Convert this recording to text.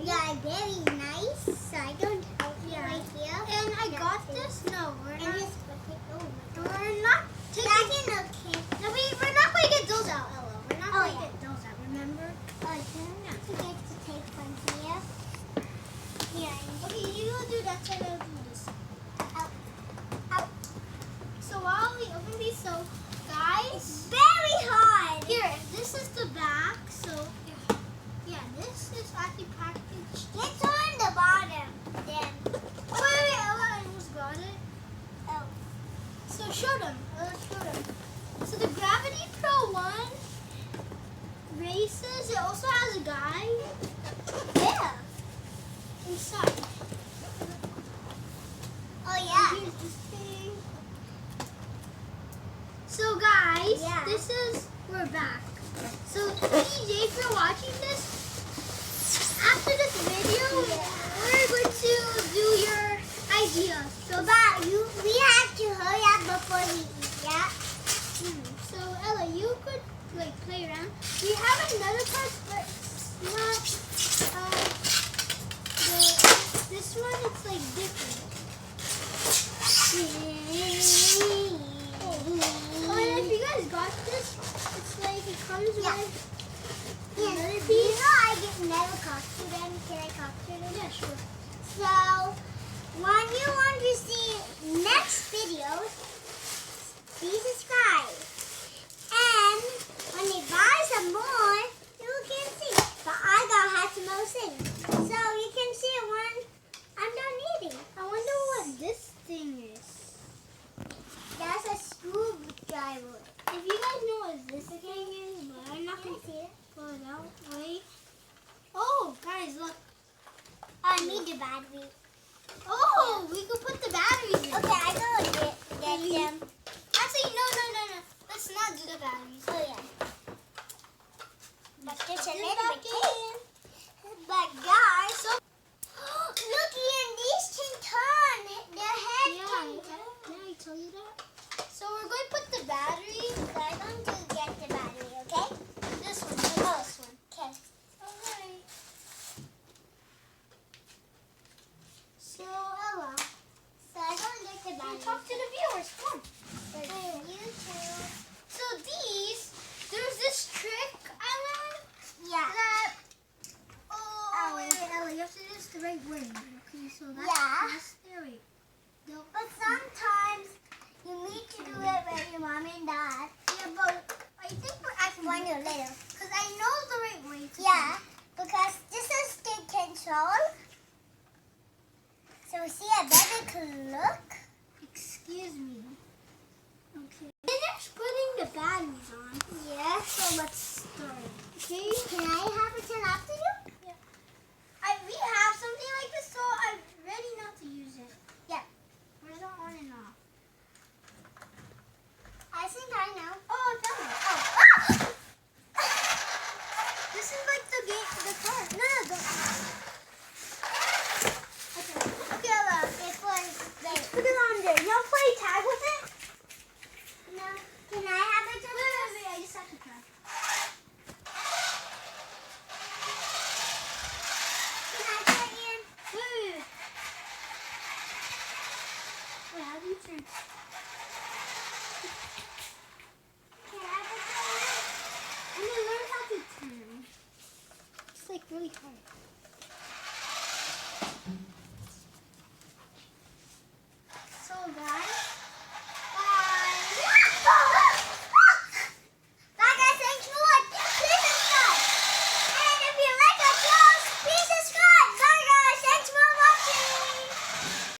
Yeah, very nice. So I don't help you right here. And I got this. No, we're And not. just put it over. We're not taking. No, we're not going to get those out, Ella. We're not going to get those out. Remember? Oh, don't forget to take one here. Here. Okay, you go do that side. I'll do this. Out. So while we open these, so guys, Very hard. here, this is the back. So yeah, this is actually packaged. It's on the bottom. Then. Oh, wait, Ella, I almost got it. Oh. So show them. Let's show them. So the Gravity Pro 1 races. It also has a guide. Yeah. Inside. Oh yeah. Here's this thing. So guys, Yeah. we're back. So DJ, if you're watching this, after this video, we're going to do your ideas. So but we have to hurry up before we eat. Yeah. So Ella, you could like play around. We have another part, but it's not. This one, it's like different. Oh, and if you guys got this, it's like it comes with another You piece. know I get never costume them. Can I costume them? Yeah, sure. So when you want to see next videos, please subscribe. And when you buy some more, you can see. But I gotta have some more things. So you can see it when I'm done eating. I wonder what this thing is. That's a screwdriver. If you guys know what this thing is, but I'm not Can gonna you see it? pull it out. Wait. Oh, guys, look. I need the battery. Oh, we could put the batteries in. Okay, I go get them. Actually, no. Let's not do the batteries. Oh yeah. But just a Put it little back bit. in. But guys, so look, and these can turn. Their head can turn. Did I tell you that? So we're going to put the battery. So I'm going to get the battery, okay? This one. This one. Okay. Alright. So Ella, So I'm going to get the battery. talk to the viewers. Come on. YouTube. So there's this trick I learned Yeah. that. Oh, wait, Ella, you have to do this the right way. Okay, so that's Yeah. this. There we go. But sometimes you need to do it with your mom and dad. Yeah, but I think we're actually When you're little. because I know the right way to Yeah. Because this is stick control. So see, I better can look. Excuse me. Okay. Finish putting the batteries on. Yeah. So let's start. Okay. Can I have it turn off to you? We have something like this, so I'm ready now to use it. Yeah. Where's the on and off? I think I know. Oh, I found it. Oh. This is like the game, the car. No. Okay, Ella. It was Put it on there. You want to play tag with it? no. Can I have